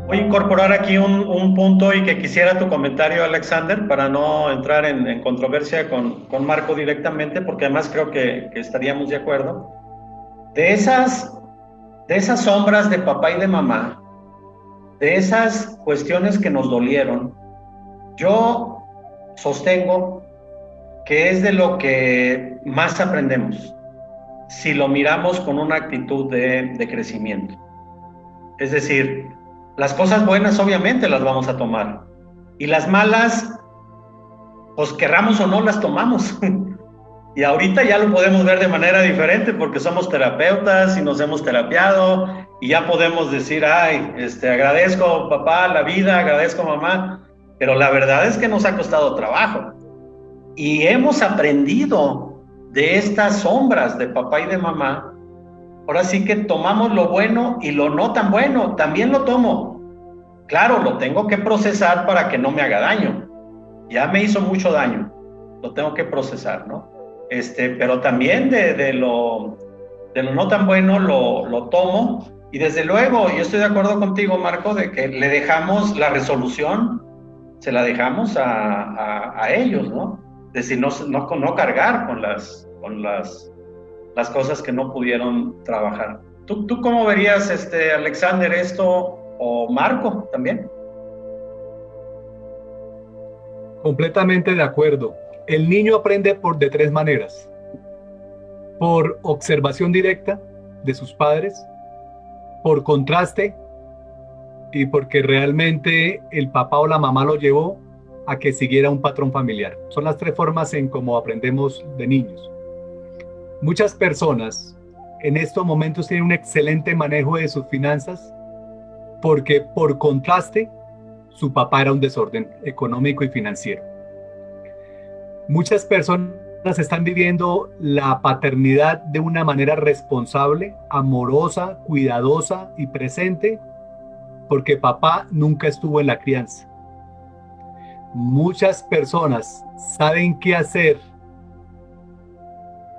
Voy a incorporar aquí un punto y que quisiera tu comentario, Alexander, para no entrar en controversia con Marco directamente, porque además creo que estaríamos de acuerdo. De esas, de esas sombras de papá y de mamá, de esas cuestiones que nos dolieron, yo sostengo que es de lo que más aprendemos, si lo miramos con una actitud de crecimiento. Es decir, las cosas buenas obviamente las vamos a tomar y las malas, pues querramos o no, las tomamos. Y ahorita ya lo podemos ver de manera diferente porque somos terapeutas y nos hemos terapiado y ya podemos decir, ay, agradezco papá la vida, agradezco mamá, pero la verdad es que nos ha costado trabajo y hemos aprendido de estas sombras de papá y de mamá. Ahora sí que tomamos lo bueno y lo no tan bueno, también lo tomo. Claro, lo tengo que procesar para que no me haga daño. Ya me hizo mucho daño, lo tengo que procesar, ¿no? Pero también de lo no tan bueno lo tomo y desde luego yo estoy de acuerdo contigo, Marco, de que le dejamos la resolución, se la dejamos a ellos, ¿no? Es decir, no cargar con las cosas que no pudieron trabajar. ¿Tú cómo verías, Alexander, esto o Marco también? Completamente de acuerdo. El niño aprende de tres maneras: por observación directa de sus padres, por contraste y porque realmente el papá o la mamá lo llevó a que siguiera un patrón familiar. Son las tres formas en cómo aprendemos de niños. Muchas personas en estos momentos tienen un excelente manejo de sus finanzas porque por contraste su papá era un desorden económico y financiero. Muchas personas están viviendo la paternidad de una manera responsable, amorosa, cuidadosa y presente porque papá nunca estuvo en la crianza. Muchas personas saben qué hacer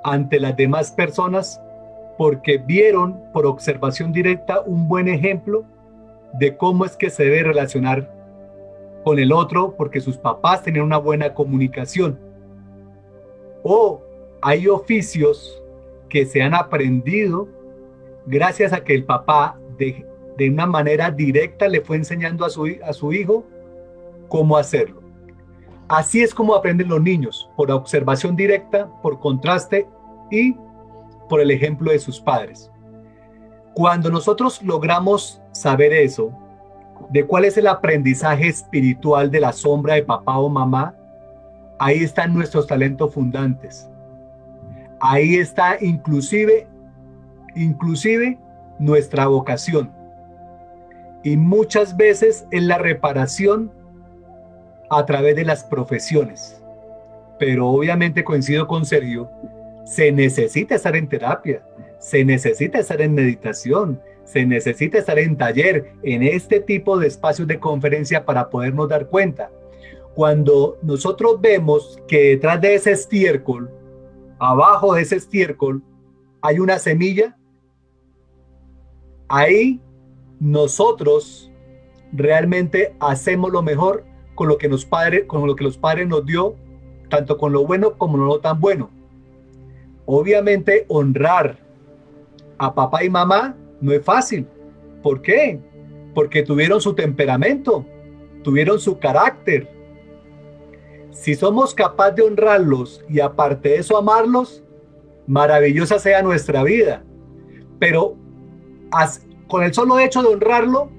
ante las demás personas porque vieron por observación directa un buen ejemplo de cómo es que se debe relacionar con el otro porque sus papás tenían una buena comunicación. O hay oficios que se han aprendido gracias a que el papá de una manera directa le fue enseñando a su hijo cómo hacerlo. Así es como aprenden los niños, por observación directa, por contraste y por el ejemplo de sus padres. Cuando nosotros logramos saber eso, de cuál es el aprendizaje espiritual de la sombra de papá o mamá, ahí están nuestros talentos fundantes. Ahí está inclusive nuestra vocación. Y muchas veces es la reparación a través de las profesiones. Pero obviamente coincido con Sergio, se necesita estar en terapia, se necesita estar en meditación, se necesita estar en taller, en este tipo de espacios de conferencia para podernos dar cuenta. Cuando nosotros vemos que detrás de ese estiércol, abajo de ese estiércol, hay una semilla, ahí nosotros realmente hacemos lo mejor con lo que los padres nos dio, tanto con lo bueno como lo no tan bueno. Obviamente honrar a papá y mamá no es fácil. ¿Por qué? Porque tuvieron su temperamento, tuvieron su carácter. Si somos capaces de honrarlos y aparte de eso amarlos, maravillosa sea nuestra vida. Pero con el solo hecho de honrarlo,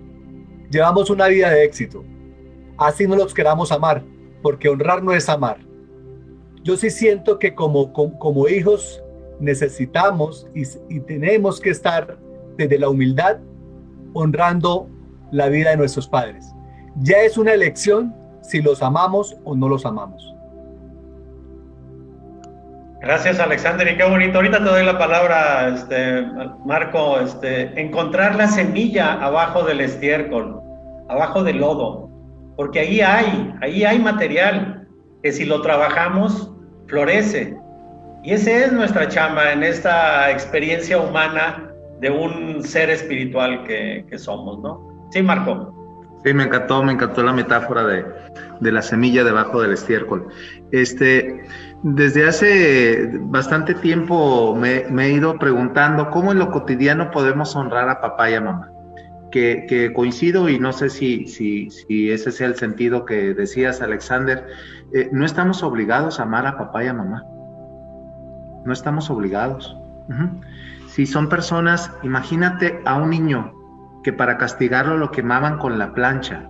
llevamos una vida de éxito. Así no los queramos amar, porque honrar no es amar. Yo sí siento que como hijos necesitamos y tenemos que estar desde la humildad honrando la vida de nuestros padres. Ya es una elección si los amamos o no los amamos. Gracias, Alexander, y qué bonito. Ahorita te doy la palabra, Marco, encontrar la semilla abajo del estiércol, abajo del lodo, porque ahí hay material que si lo trabajamos, florece. Y esa es nuestra chamba en esta experiencia humana de un ser espiritual que somos, ¿no? Sí, Marco. Sí, me encantó la metáfora de la semilla debajo del estiércol. Desde hace bastante tiempo me he ido preguntando cómo en lo cotidiano podemos honrar a papá y a mamá. Que coincido y no sé si ese sea el sentido que decías, Alexander, no estamos obligados a amar a papá y a mamá. No estamos obligados. Uh-huh. Si son personas, imagínate a un niño que para castigarlo lo quemaban con la plancha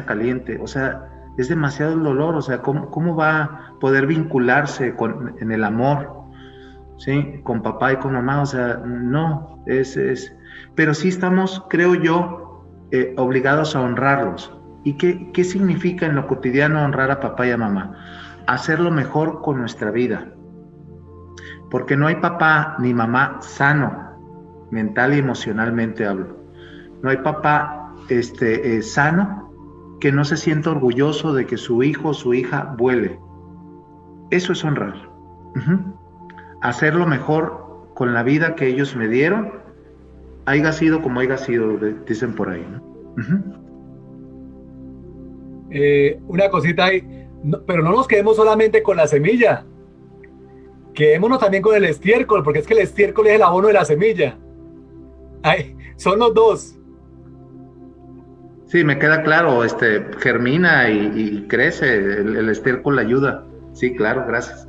caliente, o sea, es demasiado el dolor, o sea, ¿cómo va a poder vincularse en el amor, ¿sí? Con papá y con mamá, o sea, no, pero sí estamos, creo yo, obligados a honrarlos. ¿Y qué significa en lo cotidiano honrar a papá y a mamá? Hacerlo mejor con nuestra vida, porque no hay papá ni mamá sano, mental y emocionalmente hablo. No hay papá sano que no se sienta orgulloso de que su hijo o su hija vuele. Eso es honrar. Uh-huh. Hacerlo mejor con la vida que ellos me dieron, haya sido como haya sido, dicen por ahí, ¿no? Uh-huh. Una cosita ahí, pero no nos quedemos solamente con la semilla, quedémonos también con el estiércol, porque es que el estiércol es el abono de la semilla. Ay, son los dos. Sí, me queda claro, germina y crece, el estiércol ayuda. Sí, claro, gracias.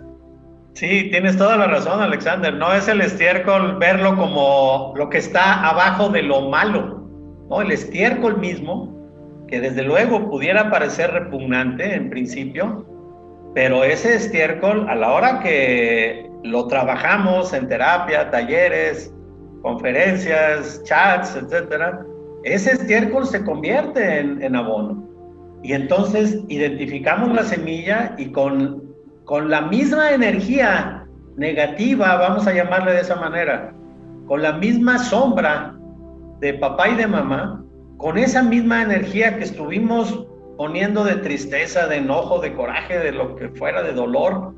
Sí, tienes toda la razón, Alexander. No es el estiércol verlo como lo que está abajo de lo malo, ¿no? El estiércol mismo, que desde luego pudiera parecer repugnante en principio, pero ese estiércol, a la hora que lo trabajamos en terapia, talleres, conferencias, chats, etcétera, ese estiércol se convierte en abono. Y entonces identificamos la semilla y con la misma energía negativa, vamos a llamarle de esa manera, con la misma sombra de papá y de mamá, con esa misma energía que estuvimos poniendo de tristeza, de enojo, de coraje, de lo que fuera, de dolor,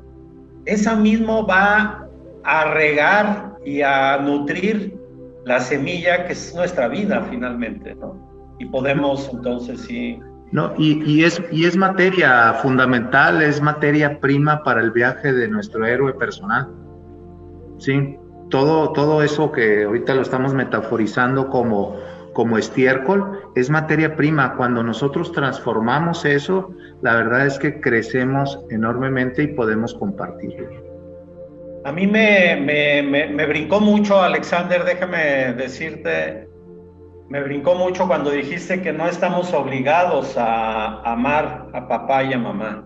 esa misma va a regar y a nutrir la semilla que es nuestra vida finalmente, ¿no? Y podemos entonces sí... No, y es materia fundamental, es materia prima para el viaje de nuestro héroe personal. Sí, todo eso que ahorita lo estamos metaforizando como estiércol, es materia prima. Cuando nosotros transformamos eso, la verdad es que crecemos enormemente y podemos compartirlo. A mí me brincó mucho, Alexander, déjame decirte, me brincó mucho cuando dijiste que no estamos obligados a amar a papá y a mamá.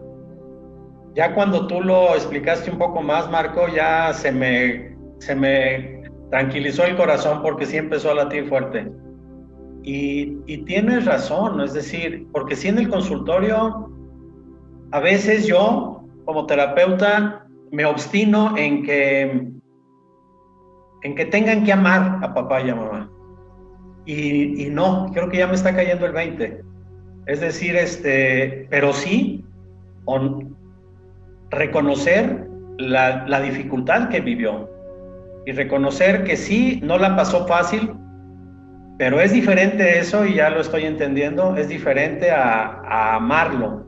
Ya cuando tú lo explicaste un poco más, Marco, ya se me tranquilizó el corazón porque sí empezó a latir fuerte. Y tienes razón, es decir, porque sí en el consultorio, a veces yo, como terapeuta, me obstino en que tengan que amar a papá y a mamá. Y no, creo que ya me está cayendo el 20. Es decir, pero sí reconocer la dificultad que vivió y reconocer que sí, no la pasó fácil, pero es diferente eso, y ya lo estoy entendiendo, es diferente a amarlo,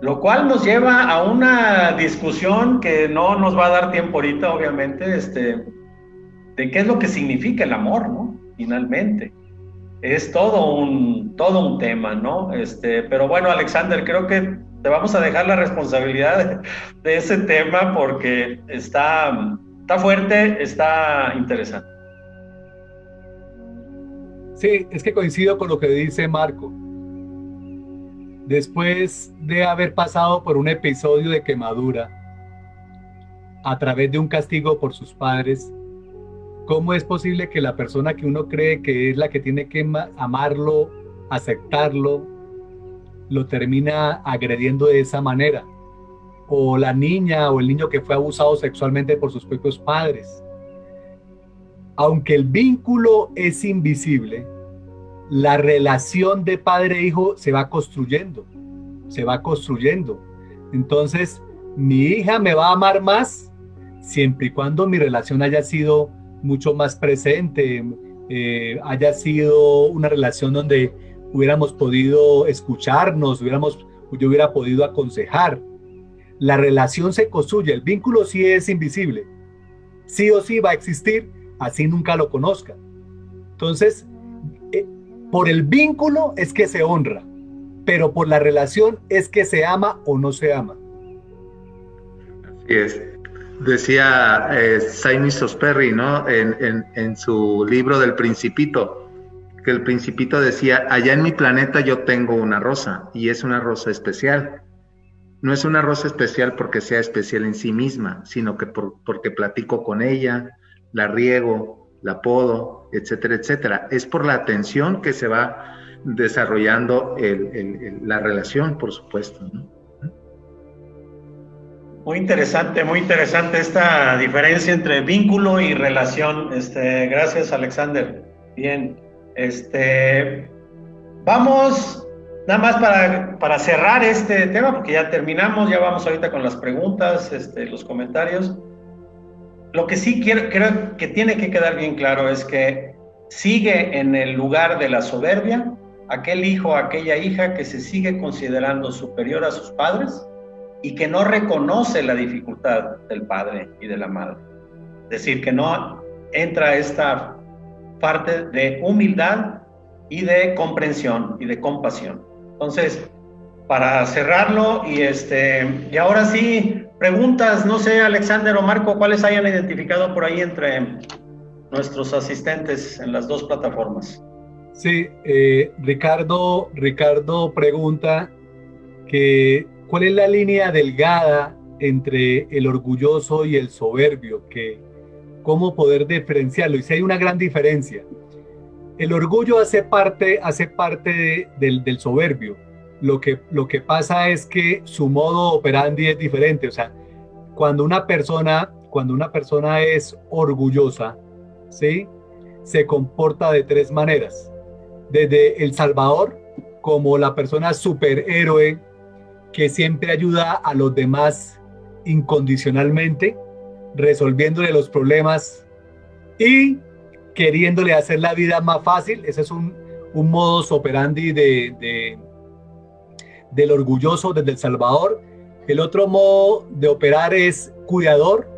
lo cual nos lleva a una discusión que no nos va a dar tiempo ahorita, obviamente, de qué es lo que significa el amor, ¿no? Finalmente. Es todo un tema, ¿no? Pero bueno, Alexander, creo que te vamos a dejar la responsabilidad de ese tema porque está fuerte, está interesante. Sí, es que coincido con lo que dice Marco. Después de haber pasado por un episodio de quemadura a través de un castigo por sus padres, ¿cómo es posible que la persona que uno cree que es la que tiene que amarlo, aceptarlo, lo termina agrediendo de esa manera? O la niña o el niño que fue abusado sexualmente por sus propios padres. Aunque el vínculo es invisible, la relación de padre e hijo se va construyendo. Entonces, mi hija me va a amar más siempre y cuando mi relación haya sido mucho más presente, haya sido una relación donde hubiéramos podido escucharnos, yo hubiera podido aconsejar. La relación se construye, el vínculo sí es invisible, sí o sí va a existir, así nunca lo conozca. Entonces, por el vínculo es que se honra, pero por la relación es que se ama o no se ama. Así es. Decía Simon Sosperry, ¿no? En su libro del Principito, que el Principito decía, allá en mi planeta yo tengo una rosa, y es una rosa especial. No es una rosa especial porque sea especial en sí misma, sino que porque platico con ella, la riego, la podo, etcétera, etcétera. Es por la atención que se va desarrollando la relación, por supuesto, ¿no? Muy interesante esta diferencia entre vínculo y relación. Gracias, Alexander. Bien, vamos nada más para cerrar este tema, porque ya terminamos, ya vamos ahorita con las preguntas, los comentarios. Lo que sí creo que tiene que quedar bien claro es que sigue en el lugar de la soberbia aquel hijo o aquella hija que se sigue considerando superior a sus padres y que no reconoce la dificultad del padre y de la madre. Es decir, que no entra esta parte de humildad y de comprensión y de compasión. Entonces, para cerrarlo, y ahora sí, preguntas, no sé, Alexander o Marco, ¿cuáles hayan identificado por ahí entre nuestros asistentes en las dos plataformas? Sí, Ricardo pregunta que ¿cuál es la línea delgada entre el orgulloso y el soberbio? ¿Cómo poder diferenciarlo? Y si hay una gran diferencia. El orgullo hace parte del soberbio. Lo que pasa es que su modo operandi es diferente. O sea, cuando una persona es orgullosa, ¿sí?, se comporta de tres maneras. Desde el Salvador, como la persona superhéroe que siempre ayuda a los demás incondicionalmente, resolviéndole los problemas y queriéndole hacer la vida más fácil. Ese es un modus operandi del orgulloso desde El Salvador. El otro modo de operar es cuidador,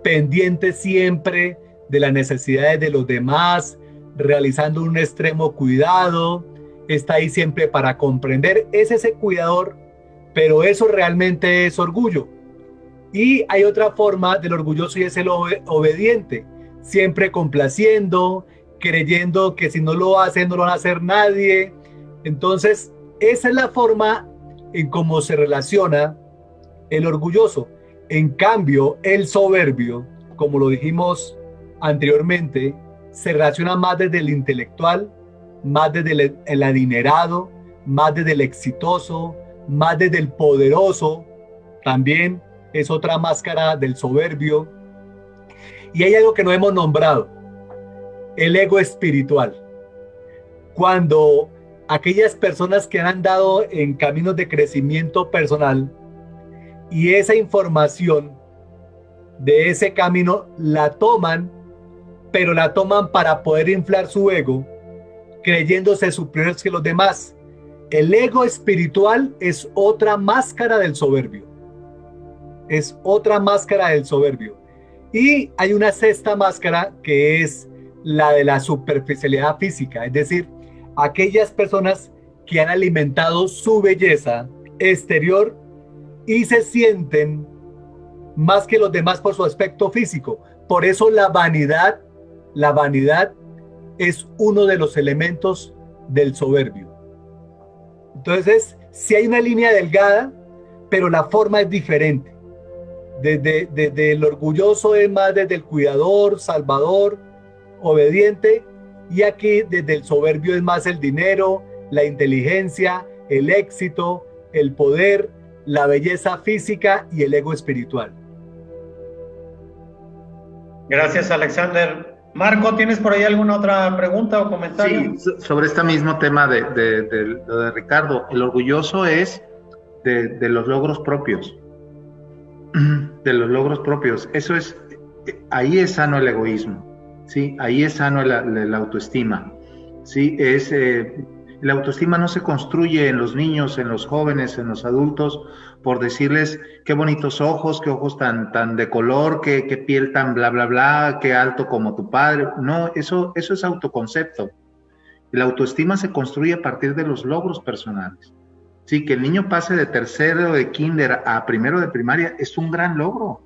pendiente siempre de las necesidades de los demás, realizando un extremo cuidado, está ahí siempre para comprender. Es ese cuidador, pero eso realmente es orgullo. Y hay otra forma del orgulloso y es el obediente, siempre complaciendo, creyendo que si no lo hacen no lo van a hacer nadie. Entonces, esa es la forma en cómo se relaciona el orgulloso. En cambio, el soberbio, como lo dijimos anteriormente, se relaciona más desde el intelectual, más desde el adinerado, más desde el exitoso, más desde el poderoso. También es otra máscara del soberbio. Y hay algo que no hemos nombrado, el ego espiritual. Cuando aquellas personas que han andado en caminos de crecimiento personal y esa información de ese camino la toman, pero la toman para poder inflar su ego, creyéndose superiores que los demás. El ego espiritual es otra máscara del soberbio. Es otra máscara del soberbio. Y hay una sexta máscara que es la de la superficialidad física, es decir, aquellas personas que han alimentado su belleza exterior y se sienten más que los demás por su aspecto físico. Por eso la vanidad es uno de los elementos del soberbio. Entonces, sí hay una línea delgada, pero la forma es diferente. Desde el orgulloso es más desde el cuidador, salvador, obediente, y aquí desde el soberbio es más el dinero, la inteligencia, el éxito, el poder, la belleza física y el ego espiritual. Gracias, Alexander. Marco, ¿tienes por ahí alguna otra pregunta o comentario? Sí, sobre este mismo tema de lo de Ricardo. El orgulloso es de los logros propios. De los logros propios. Eso es, ahí es sano el egoísmo, ¿sí? Ahí es sano la autoestima, ¿sí? Es La autoestima no se construye en los niños, en los jóvenes, en los adultos, por decirles qué bonitos ojos, qué ojos tan de color, qué piel tan bla, bla, bla, qué alto como tu padre. No, eso es autoconcepto. La autoestima se construye a partir de los logros personales. Sí, que el niño pase de tercero de kinder a primero de primaria es un gran logro.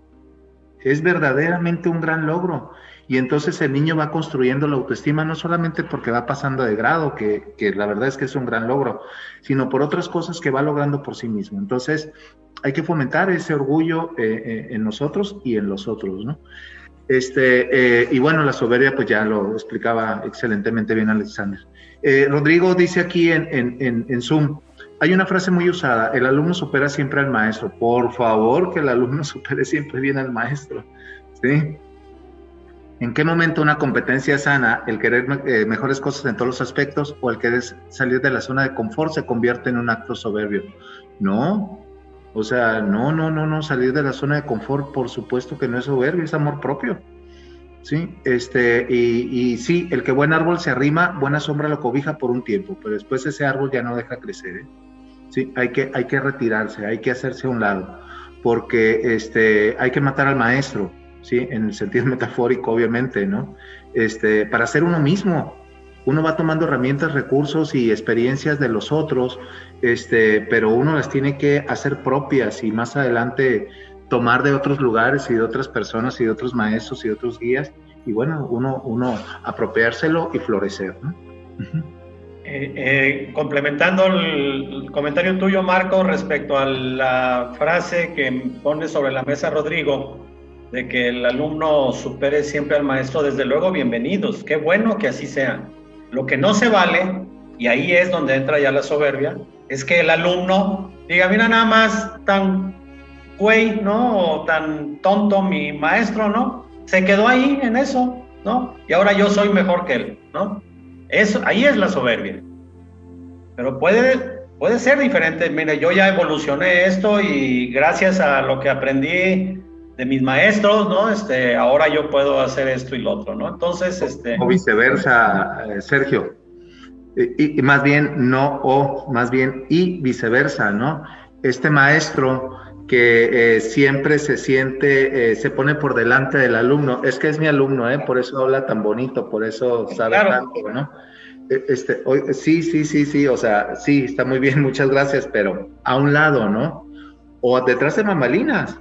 Es verdaderamente un gran logro. Y entonces el niño va construyendo la autoestima no solamente porque va pasando de grado, que la verdad es que es un gran logro, sino por otras cosas que va logrando por sí mismo. Entonces hay que fomentar ese orgullo en nosotros y en los otros, ¿no? Y bueno, la soberbia pues ya lo explicaba excelentemente bien Alexander. Rodrigo dice aquí en Zoom, hay una frase muy usada, el alumno supera siempre al maestro. Por favor, que el alumno supere siempre bien al maestro, ¿sí? ¿En qué momento una competencia sana, el querer mejores cosas en todos los aspectos o el querer salir de la zona de confort se convierte en un acto soberbio? No, o sea, no, salir de la zona de confort por supuesto que no es soberbio, es amor propio, ¿sí? Y sí, el que buen árbol se arrima, buena sombra lo cobija por un tiempo, pero después ese árbol ya no deja crecer, ¿eh? Sí, hay que retirarse, hay que hacerse a un lado, porque hay que matar al maestro, ¿sí? En el sentido metafórico, obviamente, ¿no? Para ser uno mismo. Uno va tomando herramientas, recursos y experiencias de los otros, pero uno las tiene que hacer propias y más adelante tomar de otros lugares y de otras personas y de otros maestros y de otros guías, y bueno, uno apropiárselo y florecer, ¿no? Complementando el comentario tuyo, Marco, respecto a la frase que pone sobre la mesa Rodrigo, de que el alumno supere siempre al maestro, desde luego, bienvenidos, qué bueno que así sea. Lo que no se vale, y ahí es donde entra ya la soberbia, es que el alumno diga, mira nada más tan güey, ¿no? O tan tonto mi maestro, ¿no? Se quedó ahí en eso, ¿no? Y ahora yo soy mejor que él, ¿no? Eso, ahí es la soberbia. Pero puede ser diferente. Mire, yo ya evolucioné esto y gracias a lo que aprendí de mis maestros, ¿no? Ahora yo puedo hacer esto y lo otro, ¿no? Entonces, O viceversa, Sergio. Y más bien, más bien, y viceversa, ¿no? Este maestro que siempre se siente, se pone por delante del alumno, es que es mi alumno, por eso habla tan bonito, por eso sabe tanto, ¿no? Sí, o sea, sí, está muy bien, muchas gracias, pero a un lado, ¿no? O detrás de bambalinas,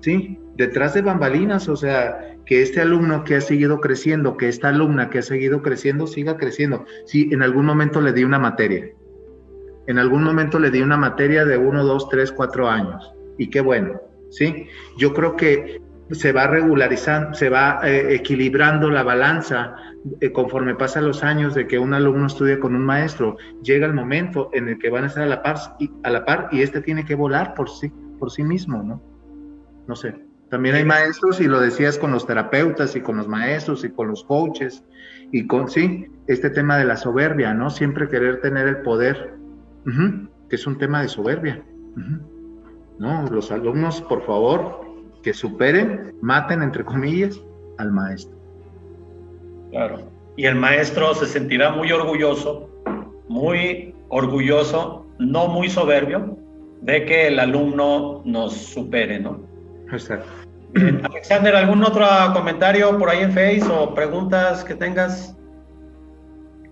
¿sí? Detrás de bambalinas, o sea, que este alumno que ha seguido creciendo, que esta alumna que ha seguido creciendo, siga creciendo. Sí, en algún momento le di una materia. En algún momento le di una materia de 1, 2, 3, 4 años. Y qué bueno, ¿sí? Yo creo que se va regularizando, se va equilibrando la balanza conforme pasan los años de que un alumno estudie con un maestro. Llega el momento en el que van a estar a la par y tiene que volar por sí mismo, ¿no? No sé. También hay maestros, y lo decías con los terapeutas y con los maestros y con los coaches y sí, este tema de la soberbia, ¿no? Siempre querer tener el poder, que es un tema de soberbia. No, los alumnos, por favor, que superen, maten, entre comillas, al maestro. Claro. Y el maestro se sentirá muy orgulloso, no muy soberbio, de que el alumno nos supere, ¿no? Exacto. Alexander, ¿algún otro comentario por ahí en Face o preguntas que tengas?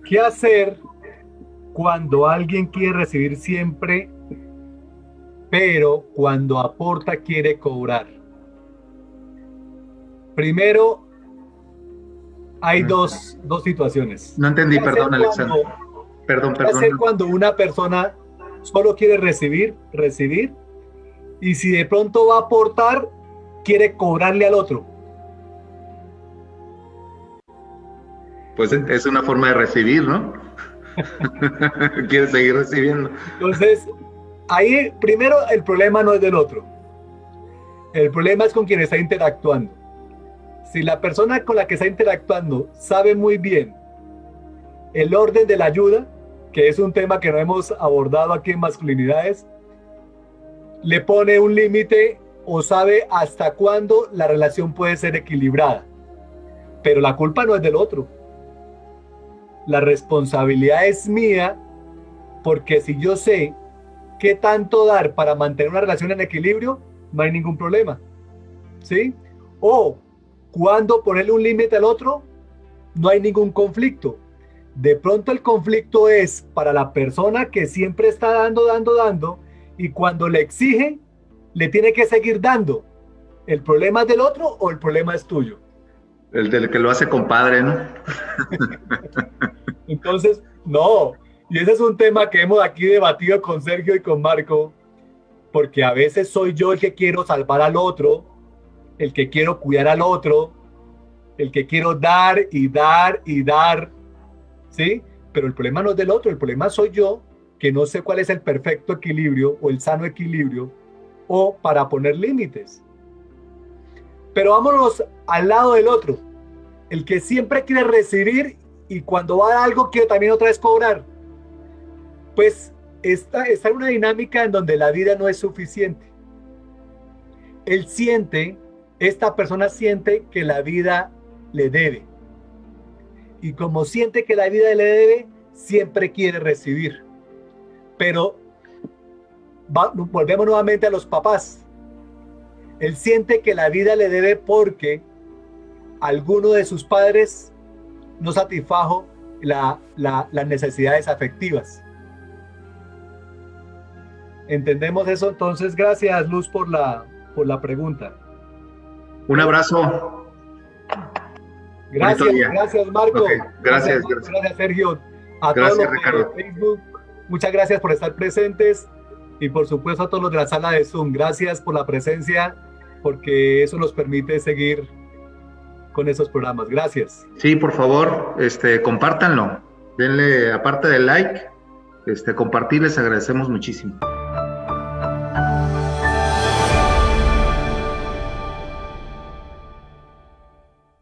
¿Qué hacer cuando alguien quiere recibir siempre, pero cuando aporta quiere cobrar? Primero, hay dos situaciones. No entendí, perdón, Alexander. Perdón. ¿Qué hacer cuando una persona solo quiere recibir, y si de pronto va a aportar, quiere cobrarle al otro? Pues es una forma de recibir, ¿no? Quiere seguir recibiendo. Entonces, ahí primero el problema no es del otro. El problema es con quien está interactuando. Si la persona con la que está interactuando sabe muy bien el orden de la ayuda, que es un tema que no hemos abordado aquí en Masculinidades, le pone un límite o sabe hasta cuándo la relación puede ser equilibrada. Pero la culpa no es del otro. La responsabilidad es mía Porque si yo sé qué tanto dar para mantener una relación en equilibrio, no hay ningún problema, ¿sí? O cuando ponerle un límite al otro, no hay ningún conflicto. De pronto el conflicto es para la persona que siempre está dando, y cuando le exige, le tiene que seguir dando. ¿El problema es del otro o el problema es tuyo? El del que lo hace compadre, ¿no? Entonces, no. Y ese es un tema que hemos aquí debatido con Sergio y con Marco, porque a veces soy yo el que quiero salvar al otro, el que quiero cuidar al otro, el que quiero dar y dar y dar, ¿sí? Pero el problema no es del otro, el problema soy yo, que no sé cuál es el perfecto equilibrio o el sano equilibrio, o para poner límites. Pero vámonos al lado del otro, el que siempre quiere recibir y cuando va a dar algo quiere también otra vez cobrar. Pues está en una dinámica en donde la vida no es suficiente. Esta persona siente que la vida le debe. Y como siente que la vida le debe, siempre quiere recibir. Pero volvemos nuevamente a los papás. Él siente que la vida le debe porque alguno de sus padres no satisfajo las necesidades afectivas. ¿Entendemos eso? Entonces, gracias, Luz, por la pregunta. Un abrazo. Gracias, Marco. Okay. Gracias, Sergio. A gracias, todos los Ricardo. de Facebook, muchas gracias por estar presentes y por supuesto a todos los de la sala de Zoom. Gracias por la presencia, porque eso nos permite seguir con esos programas. Gracias. Sí, por favor, compártanlo. Denle, aparte del like, compartir, les agradecemos muchísimo.